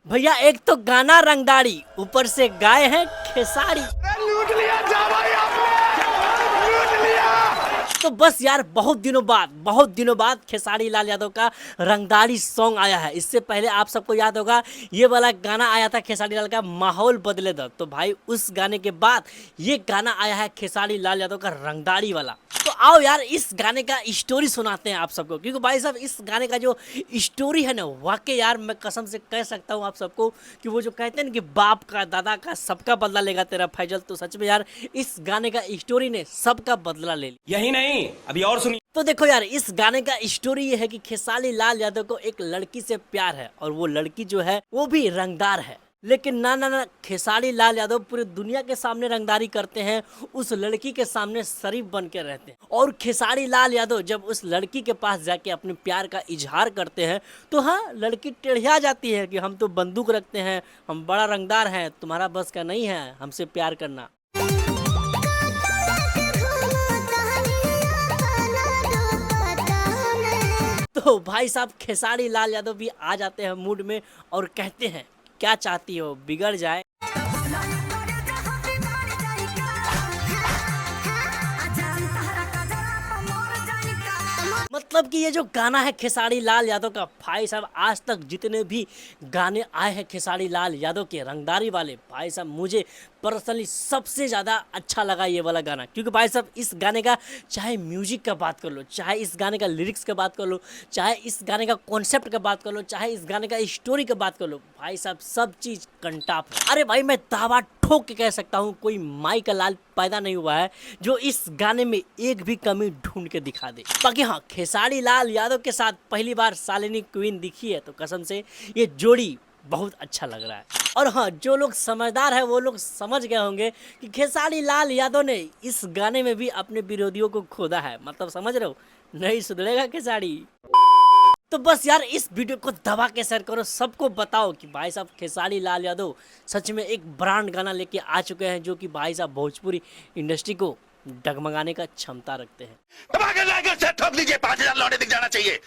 भैया एक तो गाना रंगदारी, ऊपर से गाए हैं खेसारी। लूट लिया जा भाई आपने, लूट लिया। तो बस यार बहुत दिनों बाद खेसारी लाल यादव का रंगदारी सॉन्ग आया है। इससे पहले आप सबको याद होगा ये वाला गाना आया था खेसारी लाल का, माहौल बदले दो। तो भाई उस गाने के बाद ये गाना आया है खेसारी लाल यादव का रंगदारी वाला। तो आओ यार इस गाने का स्टोरी सुनाते हैं आप सबको, क्योंकि भाई साहब इस गाने का जो स्टोरी है ना, वाकई यार मैं कसम से कह सकता हूँ आप सबको कि वो जो कहते हैं ना कि बाप का दादा का सबका बदला लेगा तेरा फैजल, तो सच में यार इस गाने का स्टोरी ने सबका बदला ले लिया। यही नहीं, अभी और सुनिए। तो देखो यार इस गाने का स्टोरी ये है कि खेसारी लाल यादव को एक लड़की से प्यार है, और वो लड़की जो है वो भी रंगदार है। लेकिन ना खेसारी लाल यादव पूरी दुनिया के सामने रंगदारी करते हैं, उस लड़की के सामने शरीफ बन के रहते हैं। और खेसारी लाल यादव जब उस लड़की के पास जाके अपने प्यार का इजहार करते हैं तो हाँ, लड़की टेढ़िया जाती है कि हम तो बंदूक रखते हैं, हम बड़ा रंगदार हैं, तुम्हारा बस का नहीं है हमसे प्यार करना। तो भाई साहब खेसारी लाल यादव भी आ जाते हैं मूड में और कहते हैं क्या चाहती हो बिगड़ जाए। मतलब कि ये जो गाना है खेसारी लाल यादव का, भाई साहब आज तक जितने भी गाने आए हैं खेसारी लाल यादव के रंगदारी वाले, भाई साहब मुझे पर्सनली सबसे ज़्यादा अच्छा लगा ये वाला गाना। क्योंकि भाई साहब इस गाने का चाहे म्यूजिक का बात कर लो, चाहे इस गाने का लिरिक्स का बात कर लो, चाहे इस गाने का कॉन्सेप्ट का बात कर लो, चाहे इस गाने का स्टोरी का बात कर लो, भाई साहब सब चीज़ कंटाप है। अरे भाई मैं दावा ठोक के कह सकता हूँ कोई माई का लाल पैदा नहीं हुआ है जो इस गाने में एक भी कमी ढूंढ के दिखा दे। बाकी हाँ, खेसारी लाल यादव के साथ पहली बार शालिनी क्वीन दिखी है तो कसम से ये जोड़ी बहुत अच्छा लग रहा है। और हाँ, जो लोग समझदार है वो लोग समझ गए होंगे कि खेसारी लाल यादव ने इस गाने में भी अपने विरोधियों को खोदा है। मतलब समझ रहे हो, नहीं सुधरेगा खेसारी। तो बस यार इस वीडियो को दबा के शेयर करो, सबको बताओ कि भाई साहब खेसारी लाल यादव सच में एक ब्रांड गाना लेके आ चुके हैं जो कि भाई साहब भोजपुरी इंडस्ट्री को डगमगाने का क्षमता रखते हैं। ठोक लीजिए, 5000 लौटे दिख जाना चाहिए।